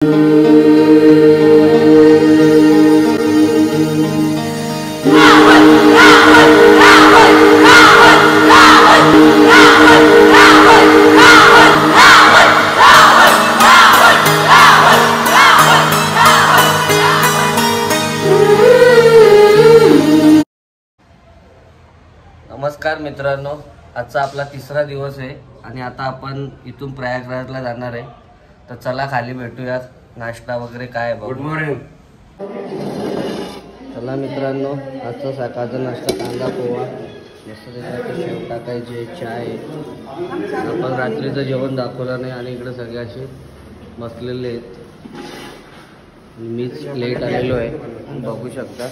नमस्कार मित्रांनो, आजचा आपला तिसरा दिवस आहे आणि आता आपण इथून प्रयागराजला जाणार आहे. तर चला खाली भेटूयात. नाश्ता वगैरे काय आहे. Good morning. चला मित्रांनो, आजचा सकाळचा नाश्ता कांदा पोहा, मस्त त्याच्यात शेव टाकायचे, चाय. आपण रात्रीचं जेवण दाखवलं नाही आणि इकडे सगळे असे बसलेले आहेत. मीच लेट आलेलो आहे, बघू शकता.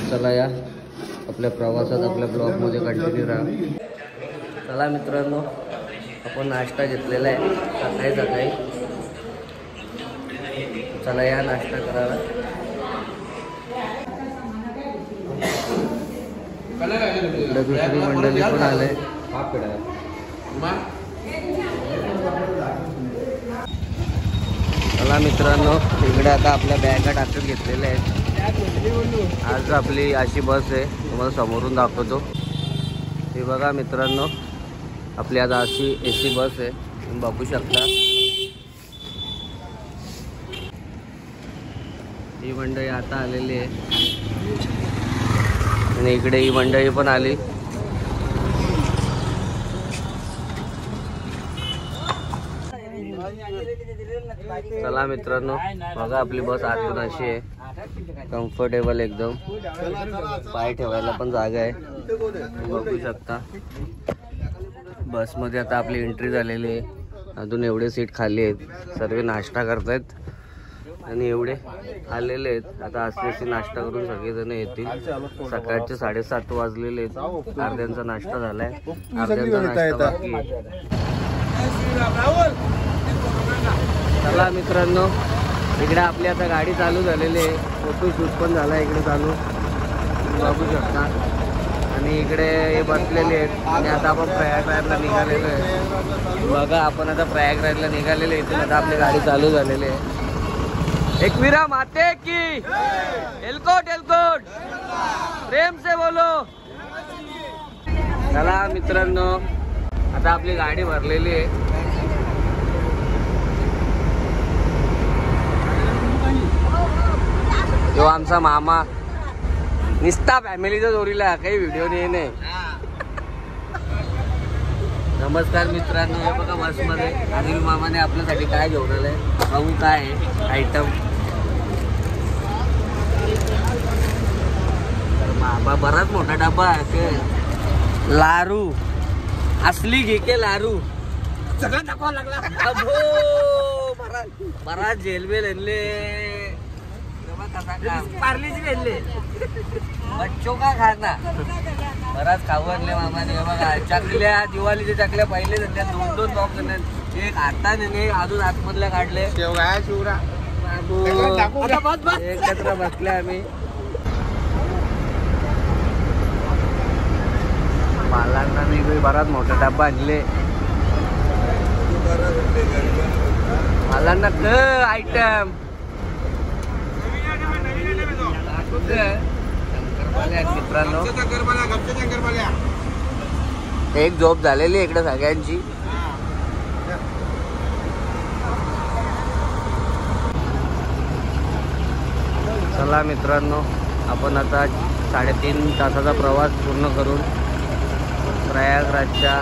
चला या आपल्या प्रवासात आपल्या ब्लॉगमध्ये कंटिन्यू राहा. चला मित्रांनो, आपण नाश्ता घेतलेला आहे सकाळी. चला या नाश्ता करायला. दुसरी मंडळी पण आले. चला मित्रांनो, इकडे आता आपल्या बॅगा टाकत घेतलेल्या आहेत. आज आपली अशी बस आहे, तुम्हाला समोरून दाखवतो. हे बघा मित्रांनो, आपली आज अशी AC बस आहे, तुम्ही बघू शकता. ही मंडळी आता आलेली आहे आणि इकडे ही मंडळी पण आली. चला मित्रांनो, बघा आपली बस आतून अशी आहे, कम्फर्टेबल एकदम. पाय ठेवायला पण जागा आहे, बघू शकता. बसमध्ये आता आपली एंट्री झालेली आहे. अजून एवढे सीट खाली आहेत, सर्व नाश्ता करतायत आणि एवढे आलेले आहेत. आता असे नाश्ता करून सगळेजण येतील. सकाळचे 7:30 वाजलेले आहेत. अर्ध्यांचा नाश्ता झालाय, अर्ध्यांचा नाश्ता बाकी आहे. चला मित्रांनो, इकडे आपली आता गाडी चालू झालेली आहे. फोटोशूट पण झाला इकडे चालू, बघू शकता. आणि इकडे हे बसलेले आहेत आणि आता आपण प्रयागराजला निघालेलो आहे. बघा, आपण आता प्रयागराजला निघालेले आहे. इथून आता आपली गाडी चालू झालेली आहे. एकवीरा माते की एलकोट एलकोट, प्रेम से बोलो. चला मित्रांनो, आता आपली गाडी भरलेली आहे. जो आमचा मामा निस्ता फॅमिलीच्या जोडीला, काही व्हिडिओ नाही. नमस्कार मित्रांनो, हे बघा बसमध्ये अनिल मामाने आपल्यासाठी काय घेऊन आलंय, बघू काय आहे आयटम. बाबा बराच मोठा डबा आहे. लारू असली घे के लारू सगळं दाखवा लागला. बराच जेलबेल आणले, पार्लीची आणले, बच्चो का खाना. बराच खाऊ आणले मामाने. बघा चकल्या, दिवाळीच्या चकल्या पहिले त्यांच्या 2-2 बॉक्स आणले. एक आता नाही, अजून आतमधल्या काढले. एकत्र बसले आम्ही. पालांना मी बराच मोठा डब्बा आणले. पालांना आयटम मित्रांनो. एक झोप झालेली इकडे सगळ्यांची. चला मित्रांनो, आपण आता 3.5 तासाचा प्रवास पूर्ण करून प्रयागराजच्या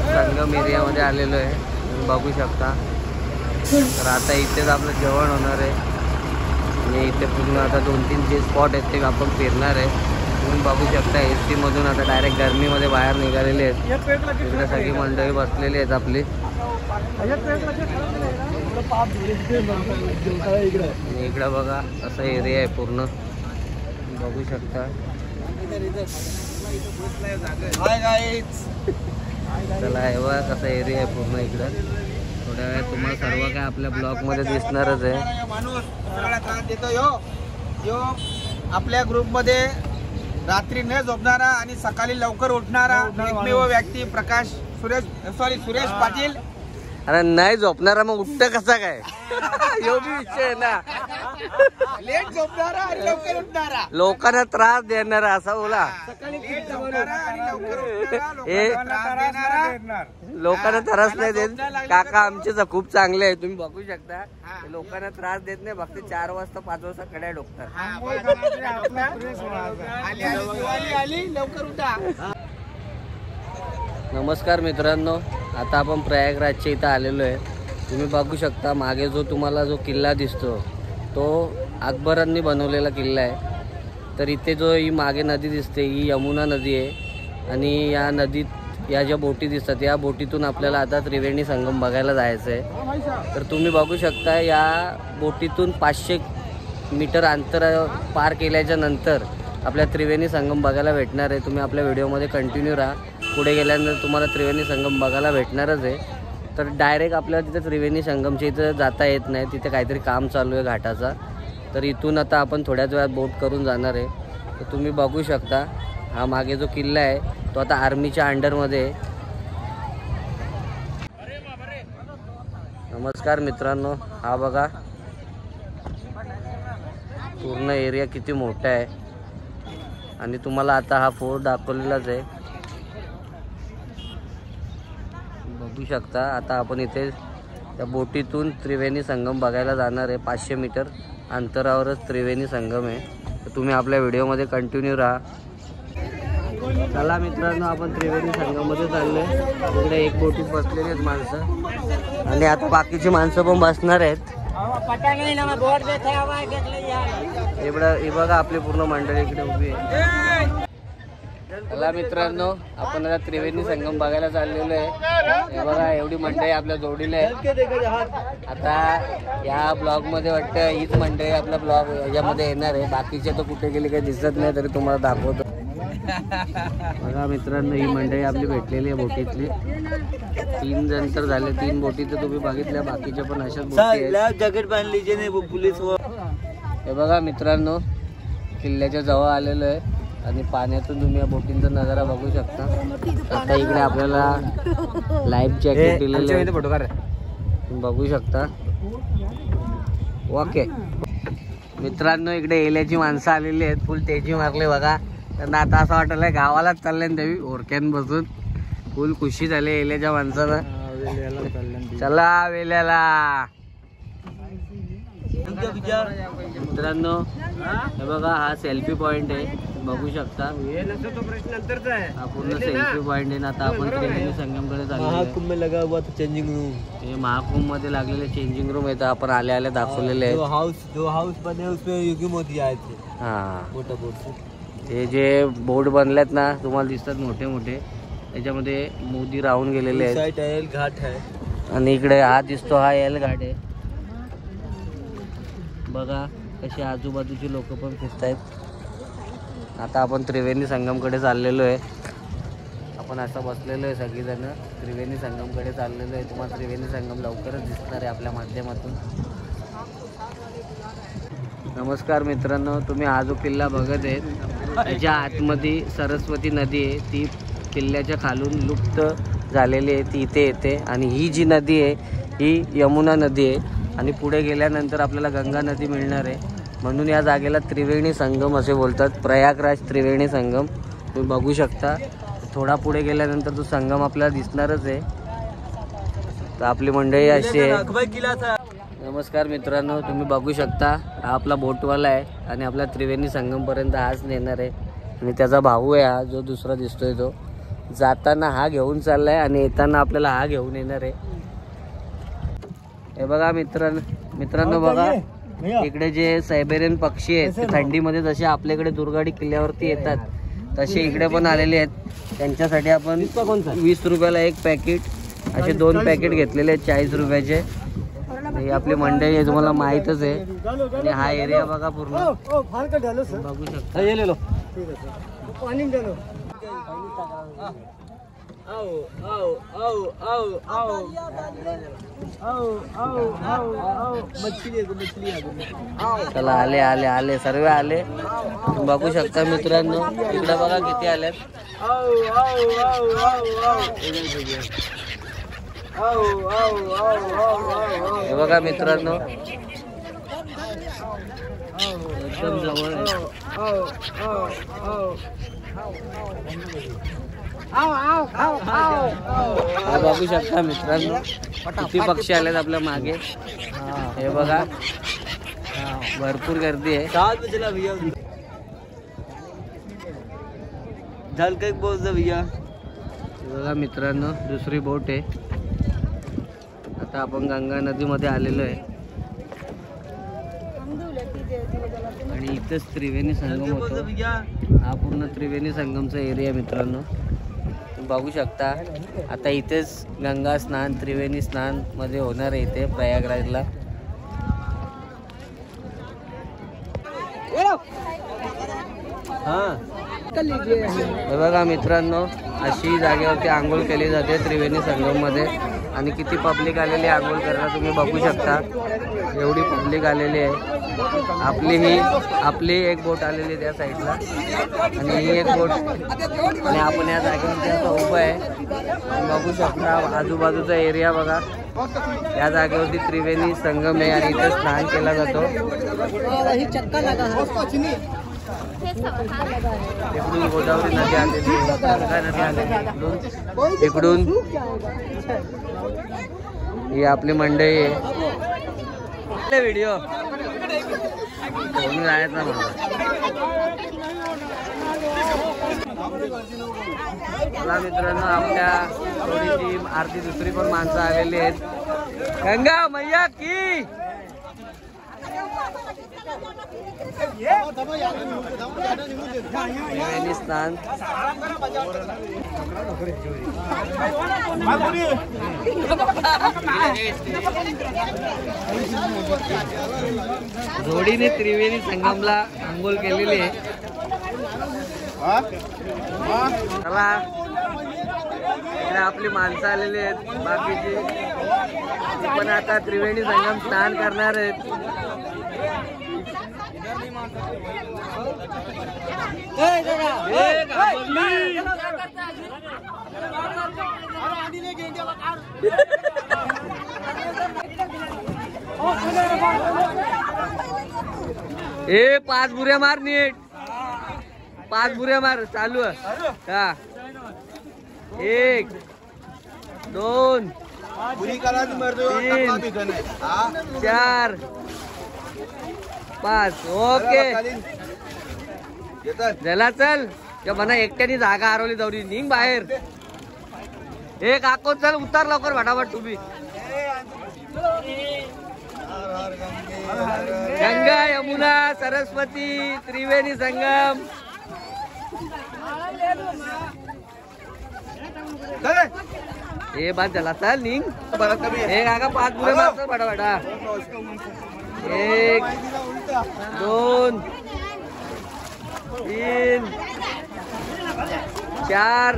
संगम एरियामध्ये आलेलो आहे, तुम्ही बघू शकता. तर आता इथेच आपलं जेवण होणार आहे आणि इथे पूर्ण आता 2-3 जे स्पॉट आहेत ते आपण फिरणार आहे. तुम्ही बघू शकता AC मधून आता डायरेक्ट गरमीमध्ये बाहेर निघालेले आहेत. इकडे सगळी मंडळी बसलेली आहेत आपली. इकडे बघा असा एरिया आहे पूर्ण, बघू शकता. चला हे बघा कसा एरिया आहे पूर्ण इकडं. थोड्या वेळात तुम्हाला सर्व काय आपल्या ब्लॉग मध्ये दिसणारच आहे. माणूस त्रास देतो यो आपल्या ग्रुप मध्ये रात्री न झोपणारा आणि सकाळी लवकर उठणारा एकमेव व्यक्ती सुरेश पाटील. अरे नाही झोपणारा मग उठतं कसा काय? यो बी विषय आहे ना. लेट झोपणारा आणि लवकर उठणारा, लोकांना त्रास देणारा असा बोला. लेट झोपणारा आणि लवकर उठणारा, हे लोकांना त्रास देणारा. लोकांना त्रास नाही देत. काका आमचे तर खूप चांगले आहे, तुम्ही बघू शकता. लोकांना त्रास देत नाही, फक्त 4 वाजता 5 वाजता कड्या डोकतात. आली लवकर उठा. नमस्कार मित्रांनो, आता आपण प्रयागराजच्या इथं आलेलो आहे. तुम्ही बघू शकता मागे जो तुम्हाला जो किल्ला दिसतो तो अकबरांनी बनवलेला किल्ला आहे. तर इथे जो ही मागे नदी दिसते ही यमुना नदी आहे आणि या नदीत या ज्या बोटी दिसतात या बोटीतून आपल्याला आता त्रिवेणी संगम बघायला जायचं आहे. तर तुम्ही बघू शकता या बोटीतून 500 मीटर अंतर पार केल्याच्या नंतर आपल्या त्रिवेणी संगम बघायला भेटणार आहे. तुम्ही आपल्या व्हिडिओमध्ये कंटिन्यू राहा, पुढे गेल्यानंतर तुम्हाला त्रिवेणी संगम बघायला भेटणारच आहे. तर डायरेक्ट आपल्याला तिथे त्रिवेणी संगमच्या इथं जाता येत नाही, तिथे काहीतरी काम चालू आहे घाटाचा. तर इथून आता आपण थोड्याच वेळात बोट करून जाणार आहे. तर तुम्ही बघू शकता हा मागे जो किल्ला आहे तो आता आर्मीच्या अंडरमध्ये आहे. नमस्कार मित्रांनो, हा बघा पूर्ण एरिया किती मोठा आहे आणि तुम्हाला आता हा फोर्ट दाखवलेलाच आहे. बघू शकता आता आपण इथे त्या बोटीतून त्रिवेणी संगम बघायला जाणार आहे. 500 मीटर अंतरावरच त्रिवेणी संगम आहे. तर तुम्ही आपल्या व्हिडिओमध्ये कंटिन्यू राहा. चला मित्रांनो, आपण त्रिवेणी संगममध्ये चाललो आहे. इकडे एक बोटीत बसलेली आहेत माणसं आणि आता बाकीची माणसं पण बसणार आहेत. हे बघा आपली पूर्ण मंडळी इकडे उभी आहे. चला मित्रांनो, आपण आता त्रिवेणी संगम बघायला चाललेलो आहे. हे बघा एवढी मंडळी आपल्या जोडीला आहे. आता या ब्लॉग मध्ये वाटतं हीच मंडळी आपला ब्लॉग याच्यामध्ये येणार आहे. बाकीचे तर कुठे गेले काही दिसत नाही, तरी तुम्हाला दाखवतो. बघा मित्रांनो, ही मंडळी आपली भेटलेली आहे बोटीतली. 3 जण तर झाले, 3 बोटी तर तुम्ही बघितल्या, बाकीच्या पण अशाच बोटी आहेत. जॅकेट बांध लीजिए नाही पुलिस. हे बघा मित्रांनो, किल्ल्याच्या जवळ आलेलो आहे आणि पाण्यातून तुम्ही या बोटींचा नजारा बघू शकता. आता इकडे आपल्याला लाईफ जॅकेट दिलेले आहे, तुम्ही बघू शकता. ओके मित्रांनो, इकडे एल्याची माणसं आलेली आहेत, फुल तेजी मारले बघा. त्यांना आता असं वाटलं गावालाच चालले ना देवी ओरक्यान बसून. फुल खुशी झाली एल्याच्या माणसाला. चला वेल्याला. मित्रांनो हे बघा हा सेल्फी पॉइंट आहे, बघू शकता. हा पूर्ण सेल्फी पॉइंट आहे. आता आपण त्रिवेणी संगमकडे चाललो. लगा हुआ था चेंजिंग रूम. हे महाकुंभ मध्ये लागलेले चेंजिंग रूम आहे. आपण आले दाखवलेले आहेत. दो हाउस बने उसमें योगी मोदी आए थे. हा मोठा बोट. हे जे बोर्ड बनलेत ना तुम्हाला दिसतात मोठे मोठे, त्याच्यामध्ये मोदी राहून गेलेले आहेत. एल घाट आहे आणि इकडे हा दिसतो हा एल घाट आहे. बघा कशी आजूबाजूची लोक पण फिरतायत. आता आपण त्रिवेणी संगमकडे चाललेलो आहे. आपण असं बसलेलो आहे सगळीजण, त्रिवेणी संगमकडे चाललेलो आहे. तुम्हाला त्रिवेणी संगम लवकरच दिसणार आहे आपल्या माध्यमातून. नमस्कार मित्रांनो, तुम्ही हा जो किल्ला बघत आहेत त्याच्या आतमध्ये सरस्वती नदी आहे. ती किल्ल्याच्या खालून लुप्त झालेली आहे, ती इथे येते. आणि ही जी नदी आहे ही यमुना नदी आहे आणि पुढे गेल्यानंतर आपल्याला गंगा नदी मिळणार आहे. म्हणून या जागेला त्रिवेणी संगम असे बोलतात, प्रयागराज त्रिवेणी संगम. तुम्ही बघू शकता. थोडा पुढे गेल्यानंतर तो संगम आपल्याला दिसणारच आहे. तर आपली मंडळी अशी आहे. नमस्कार मित्रांनो, तुम्ही बघू शकता हा आपला बोटवाला आहे आणि आपला त्रिवेणी संगमपर्यंत हाच नेणार आहे. आणि त्याचा भाऊ आहे हा जो दुसरा दिसतोय तो. जाताना हा घेऊन चाललाय आणि येताना आपल्याला हा घेऊन येणार आहे. हे बघा मित्रांनो बघा इकडे जे सायबेरियन पक्षी आहेत ते थंडीमध्ये जसे आपल्याकडे दुर्गाडी किल्ल्यावरती येतात तसे इकडे पण आलेले आहेत. त्यांच्यासाठी आपण 20 रुपयाला एक पॅकेट असे 2 पॅकेट घेतलेले आहेत 40 रुपयाचे. ही आपली मंडई आहे, तुम्हाला माहीतच आहे. आणि हा एरिया बघा पूर्ण बघू शकता. चला आले आले आले सर्व आले, बघू शकता मित्रांनो. इकडे बघा किती आलेत. हे बघा मित्रांनो, एकदम जवळ आहे. हे बघू शकता मित्रांनो, किती पक्षी आलेत आपल्या मागे. हे बघा, भरपूर गर्दी आहे. बघा मित्रांनो, दुसरी बोट आहे. आता आपण गंगा नदीमध्ये आलेलो आहे आणि इथंच त्रिवेणी संगम होतो. हा पूर्ण त्रिवेणी संगमचा एरिया मित्रांनो, तुम्ही बघू शकता. आता इथेच गंगा स्नान, त्रिवेणी स्नान मध्ये होणार आहे इथे प्रयागराजला. हे बघा मित्रांनो, अशी जागेवरती आंघोळ केली जाते त्रिवेणी संगम मध्ये. आणि किती पब्लिक आलेली आहे आंघोळ करायला तुम्ही बघू शकता. एवढी पब्लिक आलेली आहे. आपली एक बोट आलेली आहे त्या साईडला आणि ही एक बोट. आणि आपण या जागेवरती आता उभं आहे. बघू शकता आजूबाजूचा एरिया बघा. या जागेवरती त्रिवेणी संगम आहे आणि इथे स्नान केला जातो. इकडून गोदावरी नदी आलेली आहे, गंगा नदी आलेली इकडून. ही आपली मंडळी आहे. व्हिडिओ जायचं मला. मला मित्रांनो, आपल्या थोडीशी आरती दुसरी पण माणसं आलेली आहेत. गंगा मैया की त्रिवेणी स्नान. जोडीने त्रिवेणी संगमला आंघोळ केलेली आहे. चला, इकडे आपली माणसं आलेली आहेत बाकीची. पण आता त्रिवेणी संगम स्नान करणार आहेत. ए 5 बुऱ्या मार नीट. 5 बुऱ्या मार. चालू आहे का? 1 2 3 4 5. ओके चला, चल. म्हणा एकट्याने जागा हरवली. दौरी निघ बाहेर. एक आको चल, उतार लवकर फटाफट तुम्ही. गंगा यमुना सरस्वती त्रिवेणी संगम. हे बाद झाला, चल निघ. हे काका 5 बुरे मारतात फटाफटा. 1 2 3 4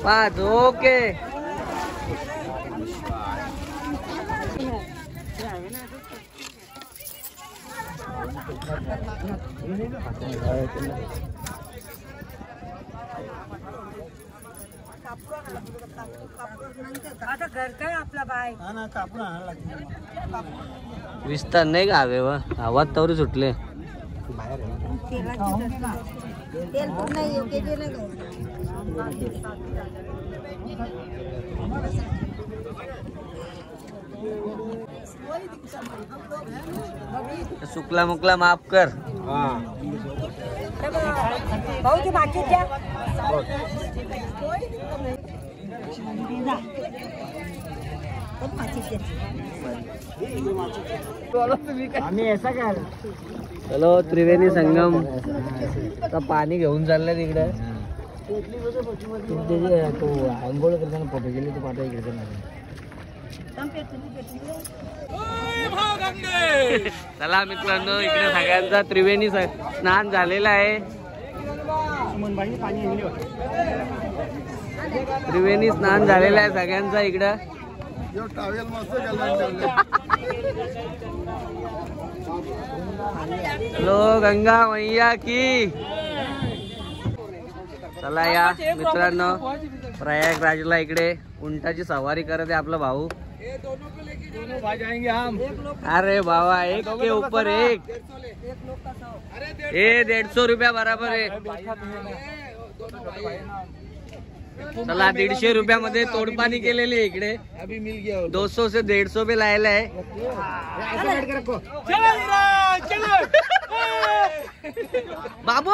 5. ओके. आता घर काय आपला बाय विस्तार नाही का हवे व आवाज तवरी सुटले. सुकला मुकला माफ कर. भाऊजी बाकी द्या. आम्ही ऐसा काय. चलो त्रिवेणी संगम. आता पाणी घेऊन चाललंय तिकडे. तो आंघोळ करताना फोटो गेले तो पाठवा इकडे. चला मित्रांनो, इकडे सगळ्यांचा त्रिवेणी स्नान झालेला आहे. त्रिवेणी स्नान झालेला आहे सगळ्यांचा इकडं. हॅलो गंगा मैया की. चला या मित्रांनो, प्रयागराजला इकडे उंटाची सवारी करत आहे आपला भाऊ. अरे बाबा एक के ऊपर एक. ये 150 रुपया बराबर आहे. चला 150 रुपयामध्ये तोडपाणी केलेली आहे इकडे. 200 से 150 पे लायला आहे. बाबू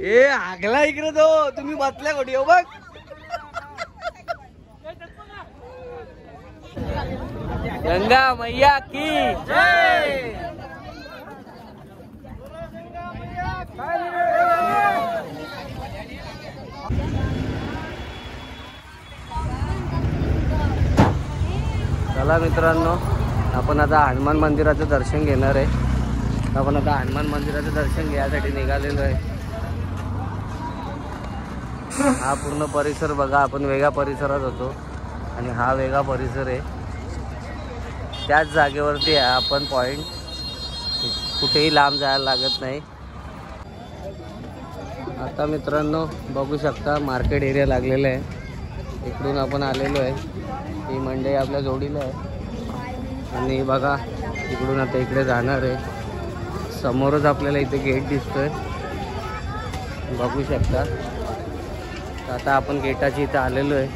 ए आगला इकडे तो तुम्ही बसल्या कुठे हो बघ. गंगा मैया की जय. चला मित्रांनो, आपण आता हनुमान मंदिराचं दर्शन घेणार आहे. आपण आता हनुमान मंदिराचं दर्शन घ्यायसाठी निघालेलो आहे. हा पूर्ण परिसर बघा, आपण वेगळ्या परिसरात होतो आणि हा वेगळा परिसर आहे. त्याच जागेवरती आहे आपण पॉइंट. कुठेही लांब जायला लागत नाही. आता मित्रांनो बघू शकता मार्केट एरिया लागलेला आहे. इकडून आपण आलेलो आहे. ही मंडई आपल्या जोडीला आहे आणि बघा इकडून आता इकडे जाणार आहे. समोरच आपल्याला इथे गेट दिसतोय, बघू शकता. आता आपण गेटाची इथे आलेलो आहे.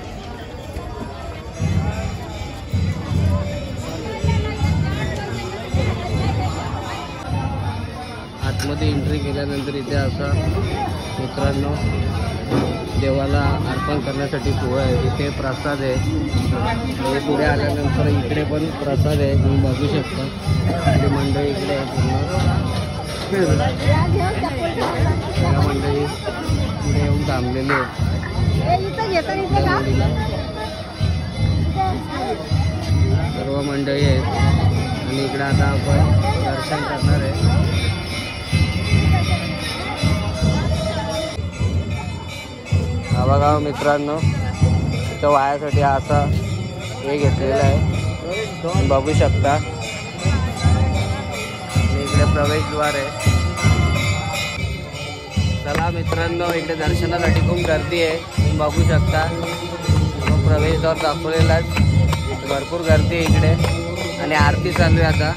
आतमध्ये एंट्री केल्यानंतर इथे असा मित्रांनो देवाला अर्पण करण्यासाठी पोळा आहे. इथे प्रसाद आहे. हे पुढे आल्यानंतर इकडे पण प्रसाद आहे, तुम्ही बघू शकता. आणि मंडळी इकडे आहे पूर्ण. मंडळी पुढे येऊन थांबलेली आहेत. सर्व मंडळी आहेत आणि इकडे आता आपण दर्शन करणार आहे. हा बघा मित्रांनो, इथं वायासाठी असा हे घेतलेला आहे, तुम्ही बघू शकता. इकडे प्रवेशद्वार आहे. चला मित्रांनो, इकडे दर्शनासाठी खूप गर्दी आहे, तुम्ही बघू शकता. प्रवेशद्वार दाखवलेलाच, भरपूर गर्दी आहे इकडे. आणि आरती चालू आहे आता.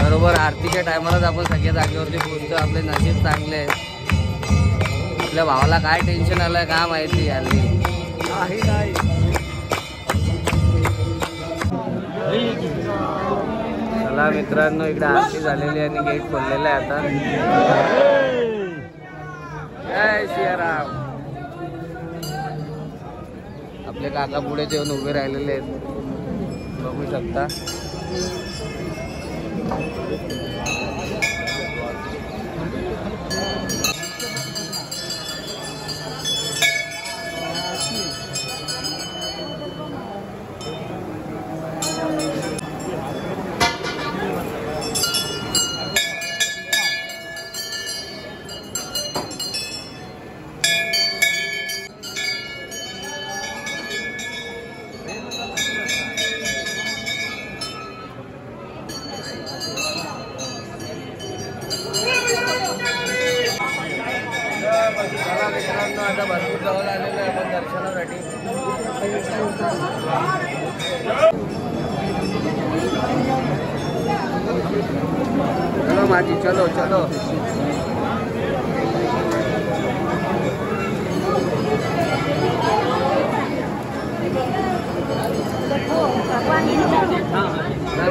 बरोबर आरतीच्या टायमालाच आपण सगळ्या जागेवरती पोहोचतो. आपले नशीब चांगले आहेत. आपल्या भावाला काय टेन्शन आलं काय माहिती हल्ली. चला मित्रांनो, इकडे आरती झालेली आहे आणि गेट खोललेला आहे आता. जय सियाराम. आपले काका पुढे येऊन उभे राहिलेले आहेत, बघू शकता. मित्रांनो, आता भरपूर जवळ आलेलो आहे आपण दर्शनासाठी. चलो माझी, चलो चलो.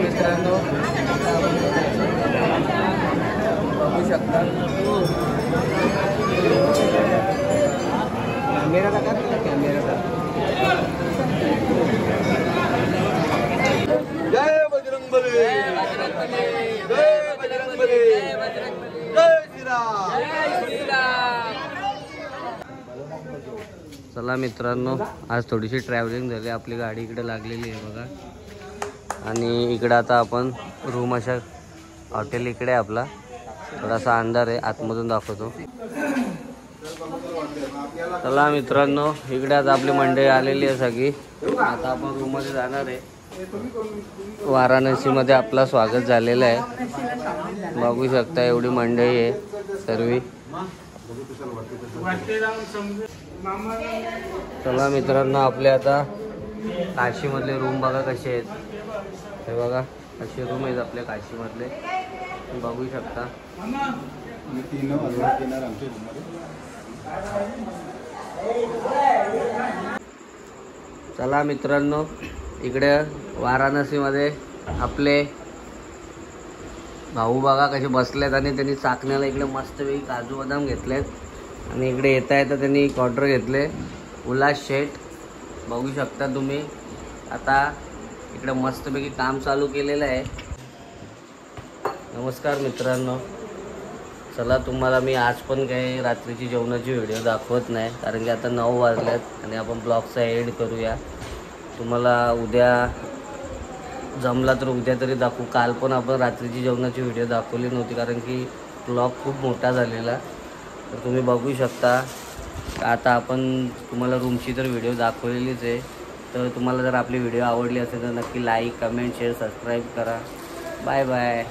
मित्रांनो बघू शकता. कॅमेरा का कॅमेरा. जय बजरंगबली. जय बजरंगबली. जय बजरंगबली. जय श्रीराम. चला मित्रांनो, आज थोडीशी ट्रॅव्हलिंग झाली. आपली गाडी इकडे लागलेली आहे बघा. आणि इकडे आता आपण रूम, अशा हॉटेल इकडे आहे आपला. थोडासा अंधार आहे, आतमधून दाखवतो. चला मित्रांनो, इकडे आज आपली मंडळी आलेली आहे सगळी. आता आपण रूममध्ये जाणार आहे. वाराणसीमध्ये आपला स्वागत झालेलं आहे. बघू शकता एवढी मंडळी आहे सर्व. चला मित्रांनो, आपले आता काशीमधले रूम बघा कसे आहेत. हे बघा असे रूम आहेत आपल्या काशीमधले, बघू शकता. चला मित्रांनो, इकडे वाराणसीमध्ये आपले भाऊ बघा कसे बसलेत आणि त्यांनी चाकण्याला इकडे मस्तपैकी काजू बदाम घेतलेत. आणि इकडे येता येता त्यांनी ऑर्डर घेतले उल्हास शेठ, बघू शकता तुम्ही. आता इकडे मस्तपैकी काम चालू केलेलं आहे. नमस्कार मित्रांनो, चला तुम्हाला मी आज पण काही रात्रीची जेवणाची व्हिडिओ दाखवत नाही, कारण की आता 9 वाजल्यात आणि आपण ब्लॉगचा एड करूया. तुम्हाला उद्या जमला तर उद्या तरी दाखवू. काल पण आपण रात्रीची जेवणाची व्हिडिओ दाखवली नव्हती, कारण की ब्लॉग खूप मोठा झालेला. तर तुम्ही बघू शकता. आता आपण तुम्हाला रूमची तर व्हिडिओ दाखवलेलीच आहे. तर तुम्हाला जर आपली व्हिडिओ आवडली असेल तर नक्की लाईक, कमेंट, शेअर, सबस्क्राईब करा. Bye bye.